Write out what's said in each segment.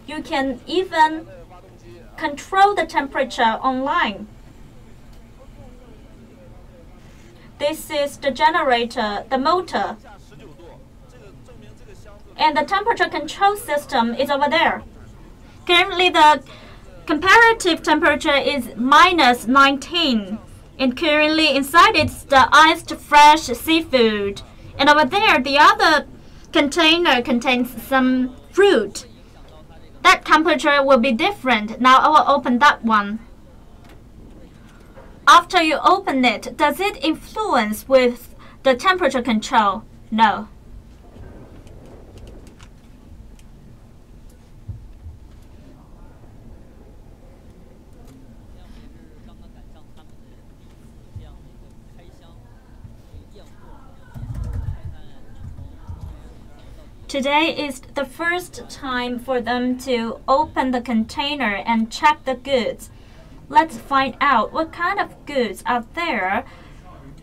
You can even control the temperature online. This is the generator, the motor. And the temperature control system is over there. Currently, the comparative temperature is -19. And currently, inside it's the iced fresh seafood. And over there, the other container contains some fruit. That temperature will be different. Now I will open that one. After you open it, does it influence with the temperature control? No. Today is the first time for them to open the container and check the goods. Let's find out what kind of goods are there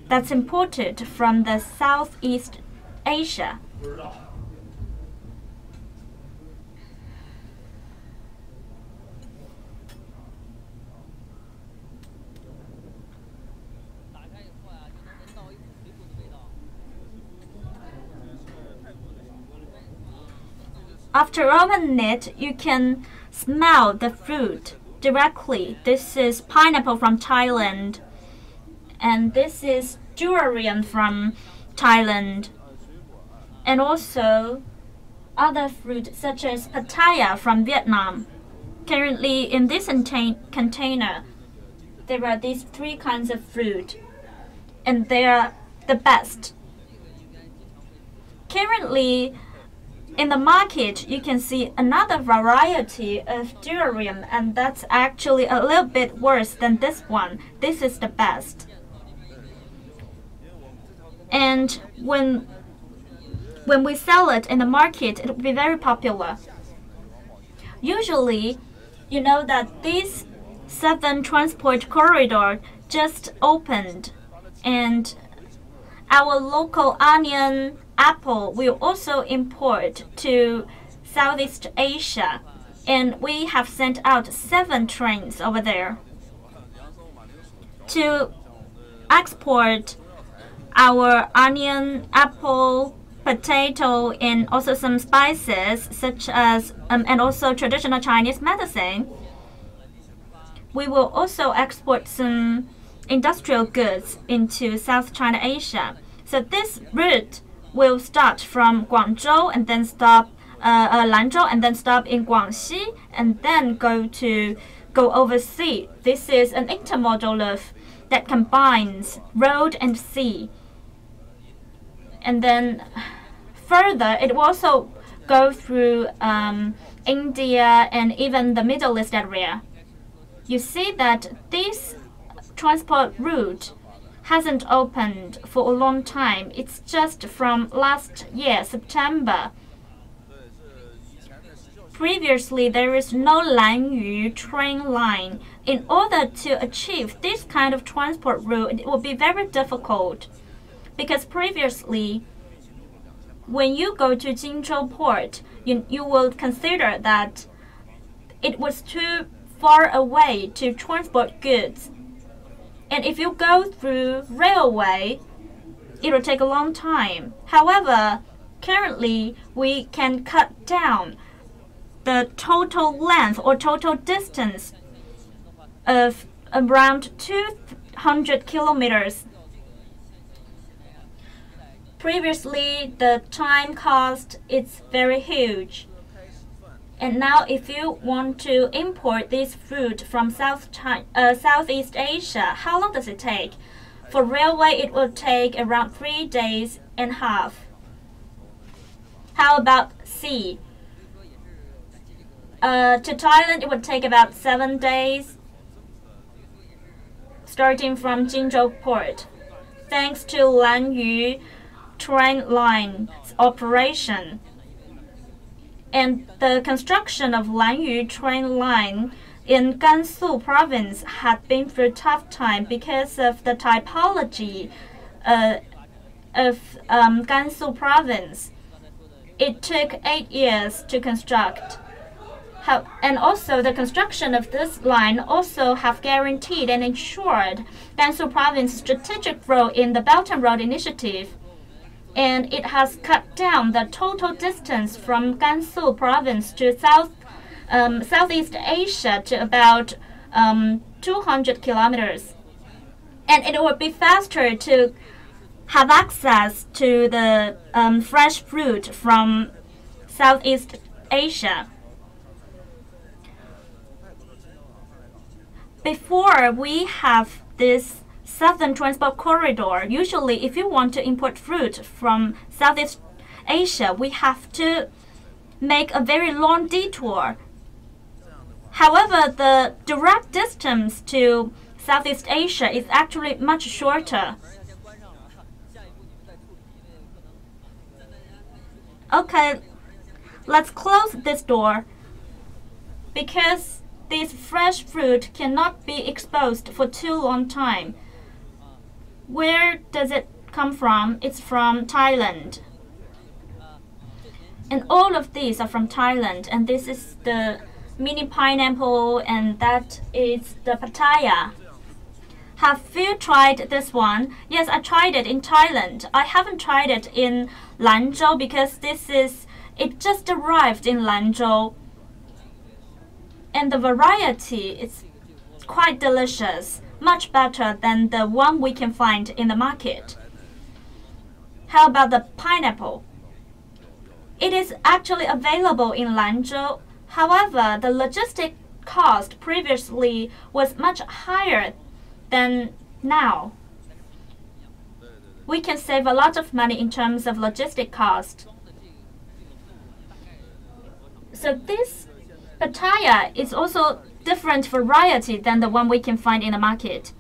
that's imported from the Southeast Asia. After opening it, you can smell the fruit directly. This is pineapple from Thailand, and this is durian from Thailand, and also other fruit such as papaya from Vietnam. Currently, in this container, there are these 3 kinds of fruit, and they are the best. Currently, in the market, you can see another variety of durian, and that's actually a little bit worse than this one. This is the best. And when we sell it in the market, it will be very popular. Usually, you know that this southern transport corridor just opened, and our local onion, apple will also import to Southeast Asia, and we have sent out 7 trains over there to export our onion, apple, potato, and also some spices such as and also traditional Chinese medicine. We will also export some industrial goods into South China Asia. So this route will start from Guangzhou and then stop Lanzhou and then stop in Guangxi and then go overseas. This is an intermodal loop that combines road and sea. And then further, it will also go through India and even the Middle East area. You see that this transport route hasn't opened for a long time. It's just from last year, September. Previously, there is no Lanzhou train line. In order to achieve this kind of transport route, it will be very difficult. Because previously, when you go to Jinzhou port, you will consider that it was too far away to transport goods. And if you go through railway, it will take a long time. However, currently, we can cut down the total length or total distance of around 200 kilometers. Previously, the time cost is very huge. And now if you want to import this fruit from Southeast Asia, how long does it take? For railway, it will take around 3 days and a half. How about sea? To Thailand, it would take about 7 days, starting from Jinzhou port. Thanks to Lanzhou train line's operation. And the construction of Lanzhou train line in Gansu province had been through a tough time because of the typology of Gansu province. It took 8 years to construct. And also the construction of this line also have guaranteed and ensured Gansu province's strategic role in the Belt and Road Initiative. And it has cut down the total distance from Gansu province to Southeast Asia to about 200 kilometers. And it will be faster to have access to the fresh fruit from Southeast Asia. Before we have this Southern Transport Corridor, usually if you want to import fruit from Southeast Asia, we have to make a very long detour. However, the direct distance to Southeast Asia is actually much shorter. Okay, let's close this door because this fresh fruit cannot be exposed for too long time. Where does it come from? It's from Thailand. And all of these are from Thailand. And this is the mini pineapple, and that is the papaya. Have you tried this one? Yes, I tried it in Thailand. I haven't tried it in Lanzhou because it just arrived in Lanzhou. And the variety is quite delicious, much better than the one we can find in the market. How about the pineapple? It is actually available in Lanzhou. However, the logistic cost previously was much higher than now. We can save a lot of money in terms of logistic cost. So this papaya is also different variety than the one we can find in the market.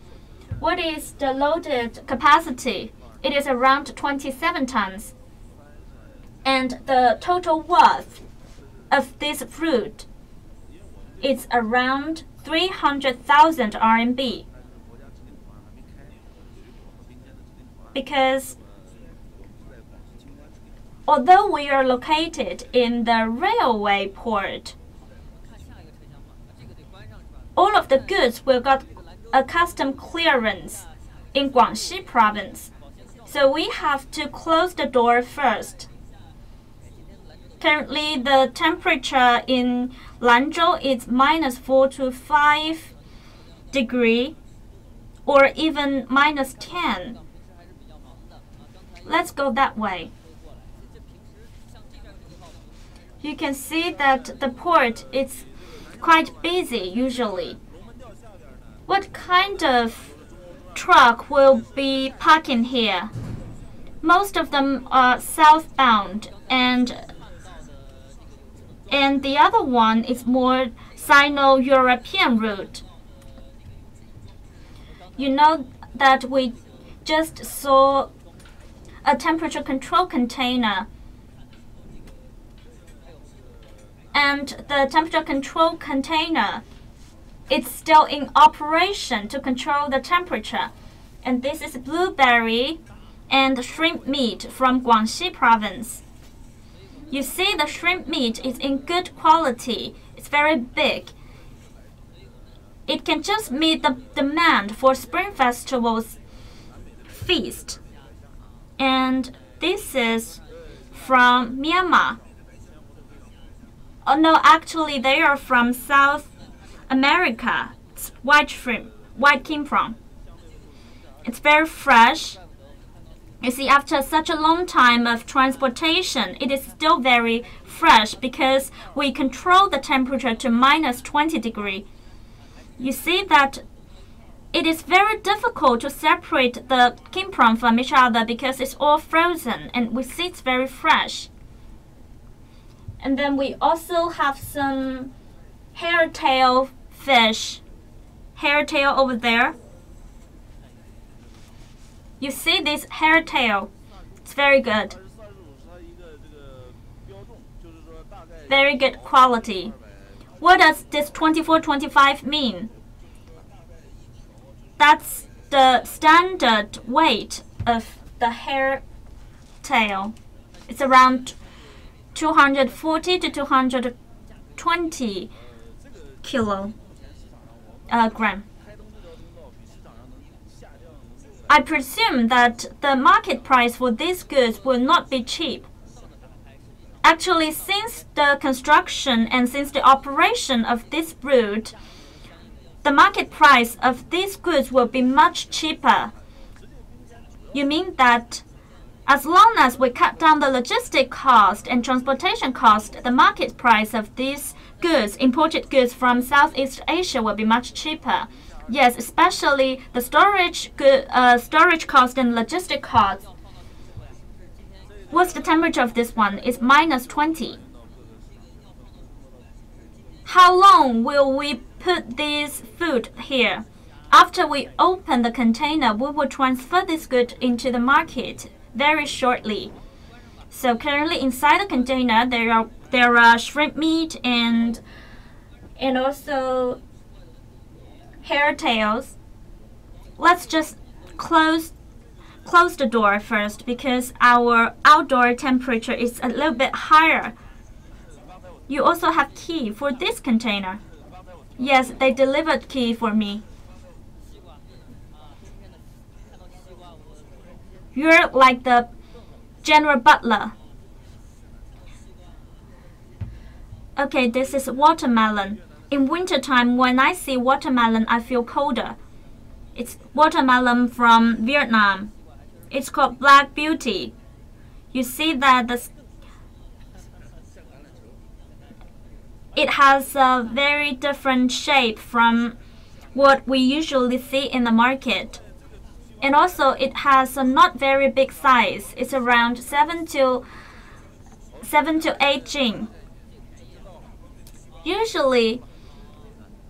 What is the loaded capacity? It is around 27 tons. And the total worth of this fruit is around 300,000 RMB. Because although we are located in the railway port, all of the goods will get a custom clearance in Guangxi province. So we have to close the door first. Currently, the temperature in Lanzhou is -4 to 5 degrees or even -10. Let's go that way. You can see that the port is quite busy usually. What kind of truck will be parking here? Most of them are southbound, and the other one is more Sino-European route. You know that we just saw a temperature control container, and the temperature control container is still in operation to control the temperature. And this is blueberry and shrimp meat from Guangxi province. You see, the shrimp meat is in good quality. It's very big. It can just meet the demand for Spring Festival's feast. And this is from Myanmar. Oh no, actually they are from South America. It's white shrimp, white king prawn. It's very fresh. You see, after such a long time of transportation, it is still very fresh because we control the temperature to -20 degrees. You see that it is very difficult to separate the king prawn from each other because it's all frozen, and we see it's very fresh. And then we also have some hairtail fish. Hairtail over there. You see this hairtail? It's very good. Very good quality. What does this 24-25 mean? That's the standard weight of the hairtail. It's around 240 to 20 kilogram. I presume that the market price for these goods will not be cheap. Actually, since the construction and since the operation of this route, the market price of these goods will be much cheaper. You mean that as long as we cut down the logistic cost and transportation cost, the market price of these goods, imported goods from Southeast Asia, will be much cheaper. Yes, especially the storage cost and logistic cost. What's the temperature of this one? It's -20. How long will we put this food here? After we open the container, we will transfer this good into the market very shortly. So currently inside the container, there are shrimp meat and also hair tails. Let's just close the door first because our outdoor temperature is a little bit higher. You also have key for this container. Yes, they delivered key for me. You're like the general butler. Okay, this is watermelon. In wintertime, when I see watermelon, I feel colder. It's watermelon from Vietnam. It's called Black Beauty. You see that it has a very different shape from what we usually see in the market. And also it has a not very big size. It's around 7 to 8 jing. Usually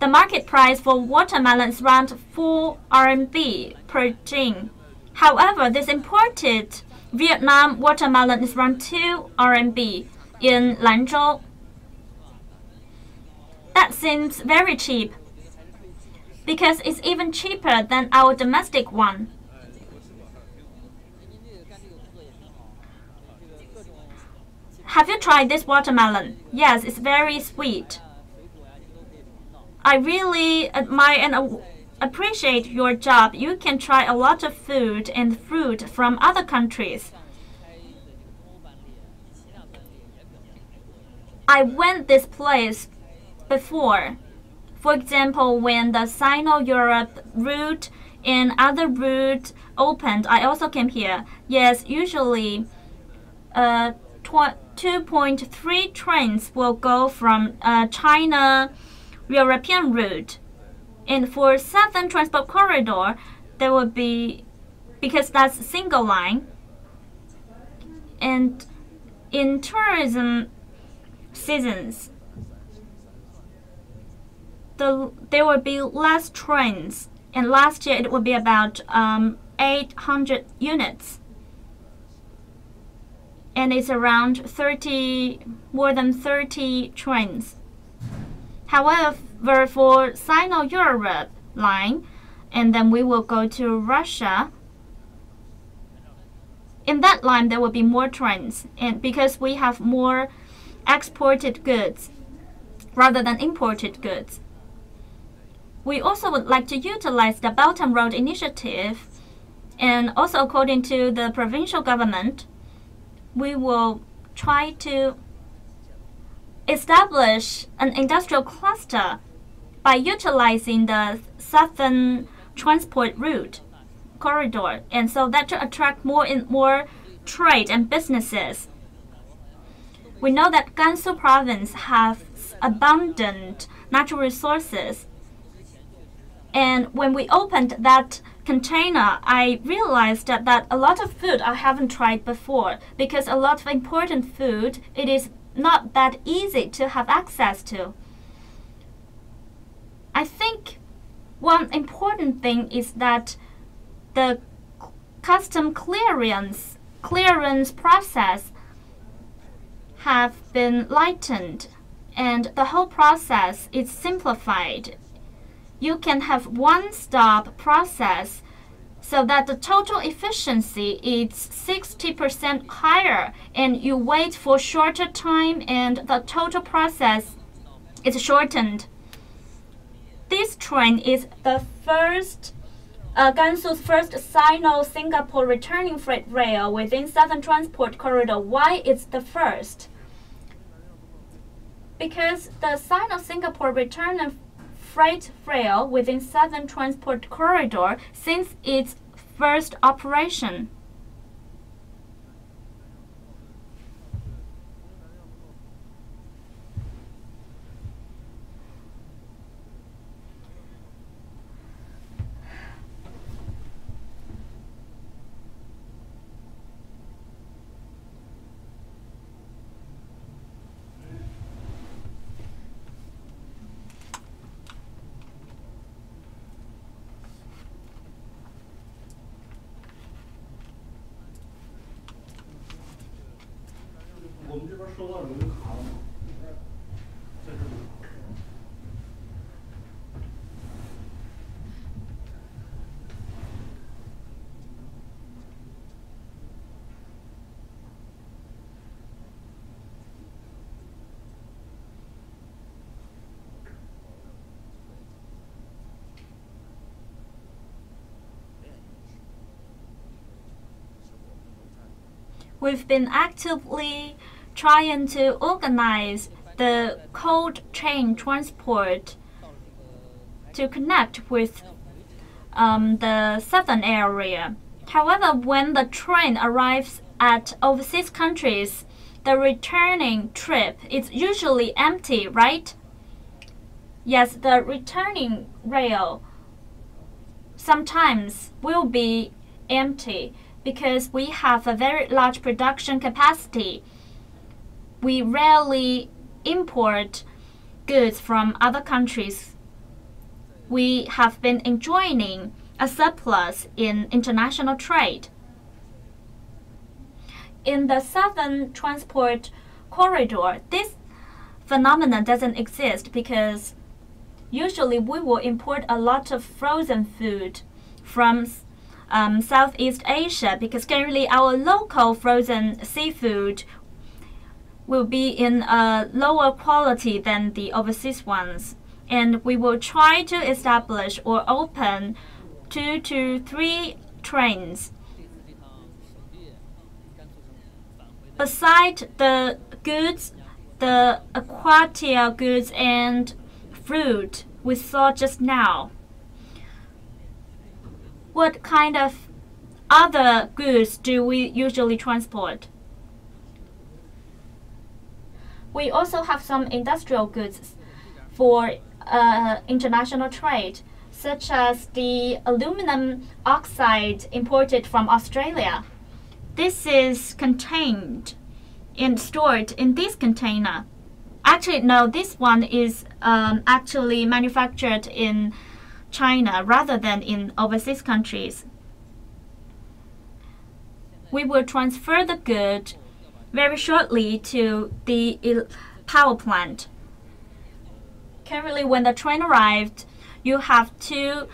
the market price for watermelon is around 4 RMB per jing. However, this imported Vietnam watermelon is around 2 RMB in Lanzhou. That seems very cheap because it's even cheaper than our domestic one. Have you tried this watermelon? Yes, it's very sweet. I really admire and appreciate your job. You can try a lot of food and fruit from other countries. I went this place before. For example, when the Sino-Europe route and other route opened, I also came here. Yes, usually 2.3 trains will go from China European route. And for Southern Transport Corridor, there will be, because that's a single line. And in tourism seasons, there will be less trains. And last year it will be about 800 units. And it's around more than 30 trains. However, for Sino-Europe line, and then we will go to Russia, in that line there will be more trains, and because we have more exported goods rather than imported goods. We also would like to utilize the Belt and Road Initiative, and also according to the provincial government, we will try to establish an industrial cluster by utilizing the Southern Transport Route corridor, and so that to attract more and more trade and businesses. We know that Gansu province has abundant natural resources, and when we opened that container, I realized that a lot of food I haven't tried before, because a lot of important food, it is not that easy to have access to. I think one important thing is that the custom clearance process have been lightened, and the whole process is simplified. You can have one-stop process so that the total efficiency is 60% higher, and you wait for shorter time, and the total process It's shortened. This train is the first Gansu's first Sino-Singapore returning freight rail within Southern Transport Corridor. Why it's the first? Because the Sino-Singapore returning freight rail within Southern Transport Corridor since its first operation. We've been actively trying to organize the cold chain transport to connect with the southern area. However, when the train arrives at overseas countries, the returning trip is usually empty, right? Yes, the returning rail sometimes will be empty because we have a very large production capacity. We rarely import goods from other countries. We have been enjoying a surplus in international trade. In the Southern Transport Corridor, this phenomenon doesn't exist because usually we will import a lot of frozen food from Southeast Asia, because currently our local frozen seafood will be in a lower quality than the overseas ones. And we will try to establish or open 2 to 3 trains. Beside the goods, the aquatic goods and fruit we saw just now, what kind of other goods do we usually transport? We also have some industrial goods for international trade, such as the aluminum oxide imported from Australia. This is contained and stored in this container. Actually, no, this one is actually manufactured in China rather than in overseas countries. We will transfer the good very shortly to the power plant. Currently, when the train arrived, you have to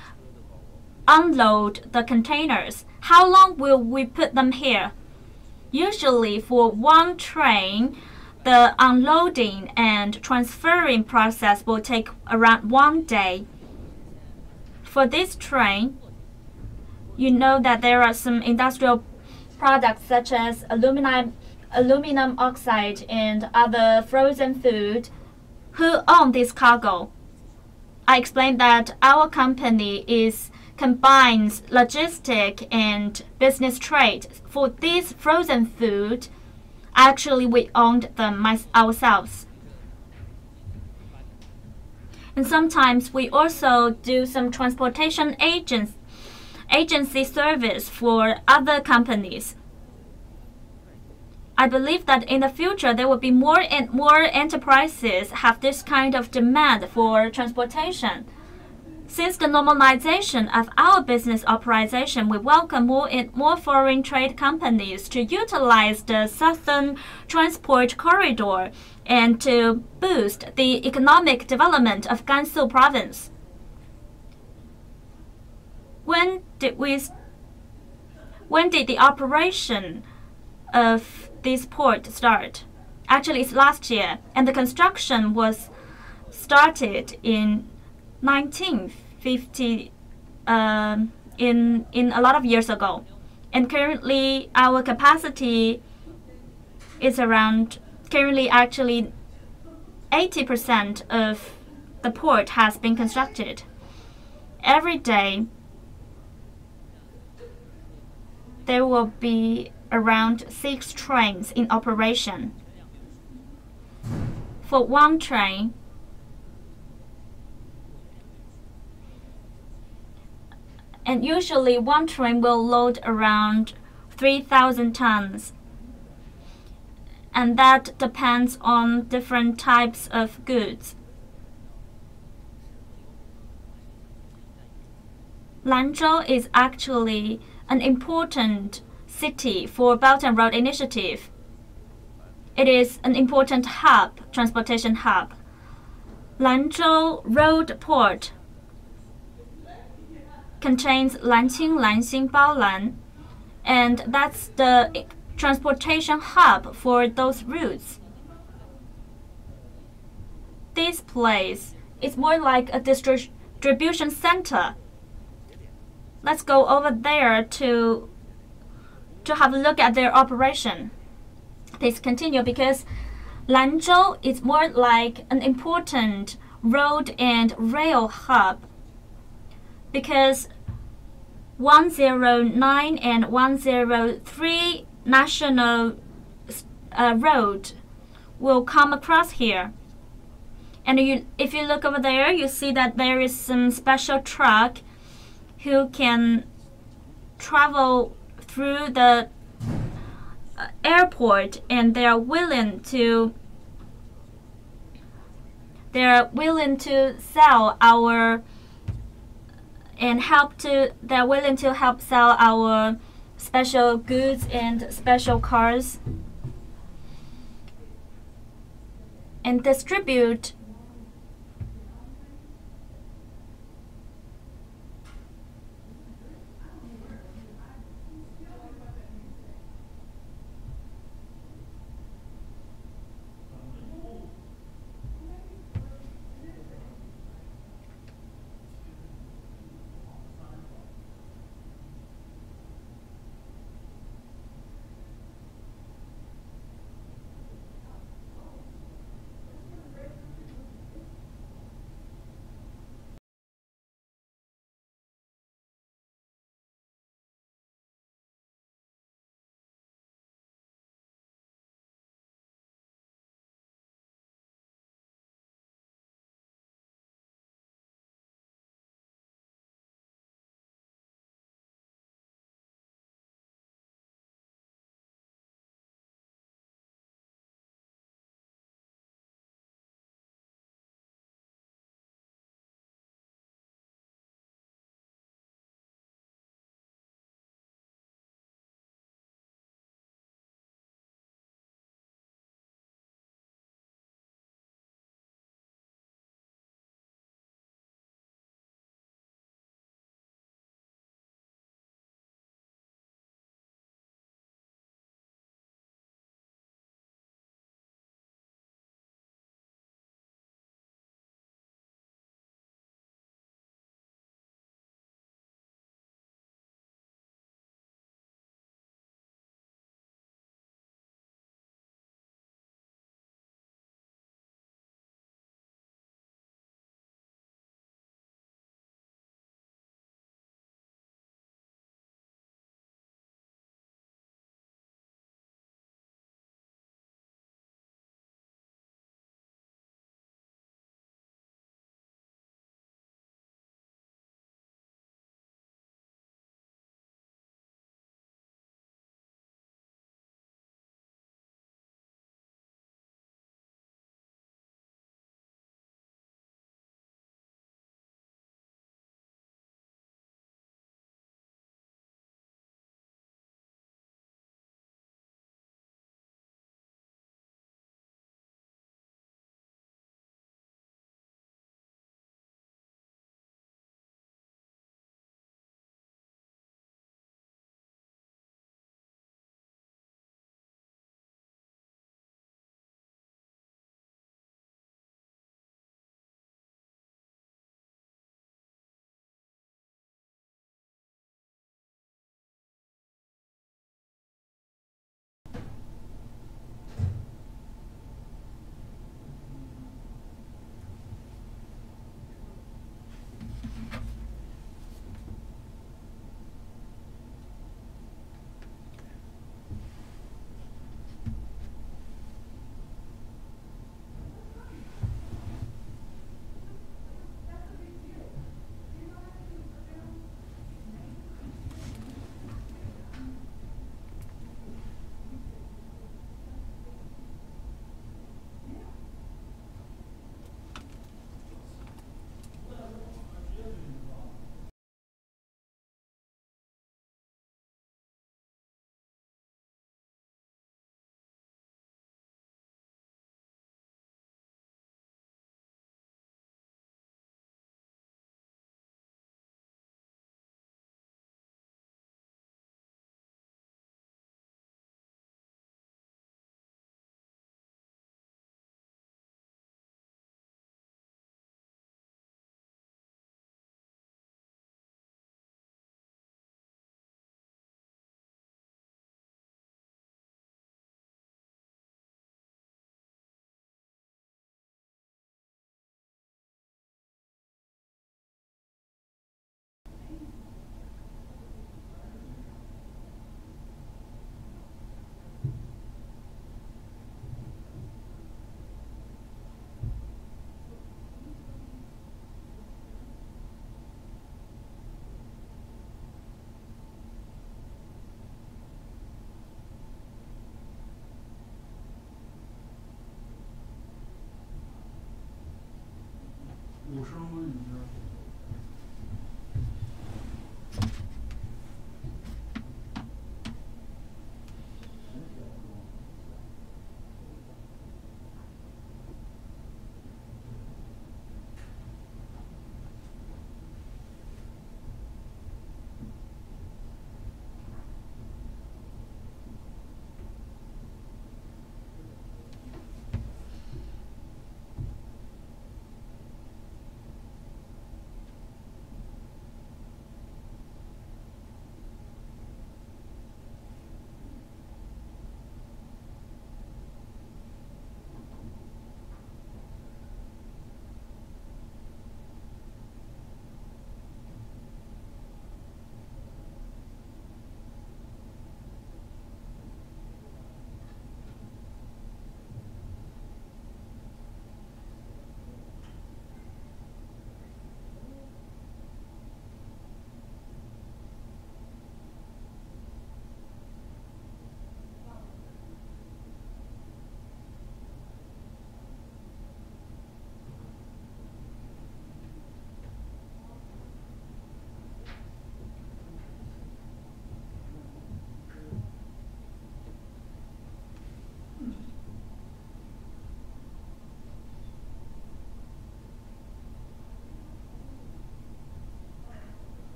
unload the containers. How long will we put them here? Usually for one train, the unloading and transferring process will take around 1 day. For this train, you know that there are some industrial products such as aluminum oxide and other frozen food. Who own this cargo? I explained that our company combines logistic and business trade. For this frozen food, actually we owned them ourselves. And sometimes we also do some transportation agency service for other companies. I believe that in the future there will be more and more enterprises have this kind of demand for transportation. Since the normalization of our business operation, we welcome more and more foreign trade companies to utilize the Southern Transport Corridor and to boost the economic development of Gansu province. When did the operation of this port start? Actually, it's last year, and the construction was started in 1950, in a lot of years ago, and currently our capacity is around, currently actually 80% of the port has been constructed. Every day there will be around 6 trains in operation. For one train, and usually one train will load around 3,000 tons, and that depends on different types of goods. Lanzhou is actually an important city for Belt and Road Initiative. It is an important hub, transportation hub. Lanzhou Road Port contains Lanqing, Lanxing, Baolan, and that's the transportation hub for those routes. This place is more like a distribution center. Let's go over there to have a look at their operation. Please continue, because Lanzhou is more like an important road and rail hub, because 109 and 103 national road will come across here. And if you look over there, you see that there is some special truck who can travel through the airport, and they are willing to sell our and they're willing to help sell our special goods and special cars and distribute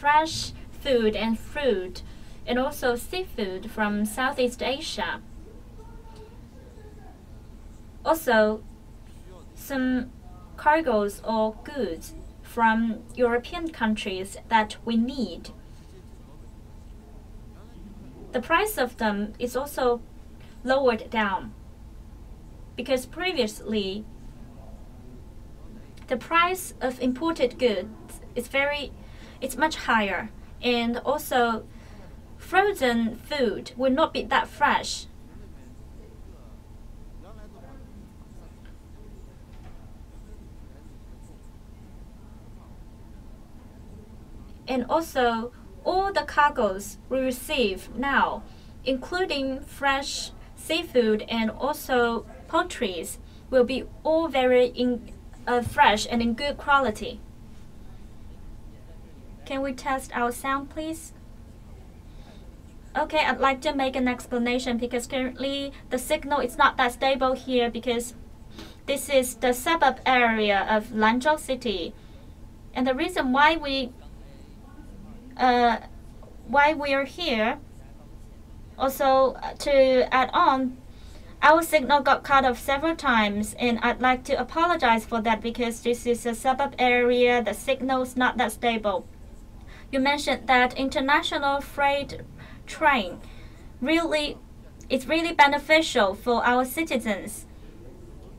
fresh food and fruit, and also seafood from Southeast Asia. Also, some cargoes or goods from European countries that we need. The price of them is also lowered down, because previously the price of imported goods it's much higher, and also frozen food will not be that fresh. And also, all the cargoes we receive now, including fresh seafood and also poultries, will be all very fresh and in good quality. Can we test our sound, please? Okay, I'd like to make an explanation because currently the signal is not that stable here because this is the suburb area of Lanzhou city. And the reason why we are here, also to add on, our signal got cut off several times, and I'd like to apologize for that because this is a suburb area, the signal's not that stable. You mentioned that international freight train it's really beneficial for our citizens,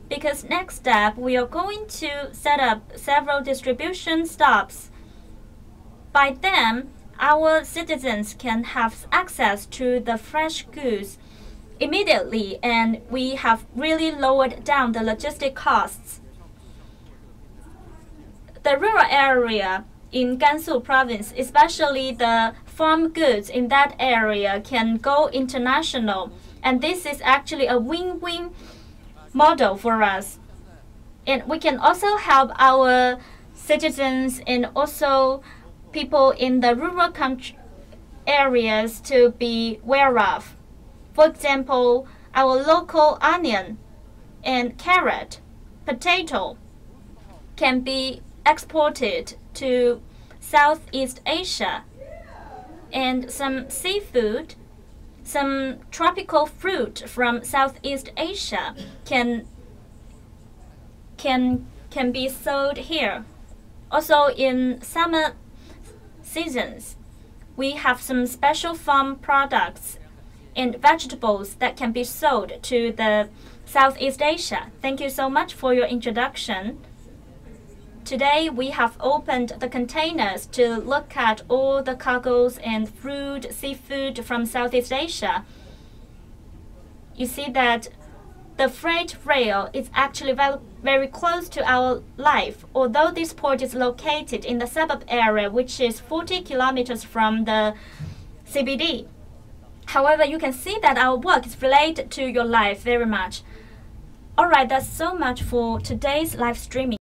because next step we are going to set up several distribution stops. By them, our citizens can have access to the fresh goods immediately, and we have really lowered down the logistic costs. The rural area in Gansu province, especially the farm goods in that area, can go international, and this is actually a win-win model for us. And we can also help our citizens and also people in the rural areas to be aware of. For example, our local onion and carrot, potato can be exported to Southeast Asia, and some seafood, some tropical fruit from Southeast Asia can be sold here. Also, in summer seasons, we have some special farm products and vegetables that can be sold to the Southeast Asia. Thank you so much for your introduction. Today, we have opened the containers to look at all the cargoes and fruit, seafood from Southeast Asia. You see that the freight rail is actually very close to our life, although this port is located in the suburb area, which is 40 kilometers from the CBD. However, you can see that our work is related to your life very much. Alright, that's so much for today's live streaming.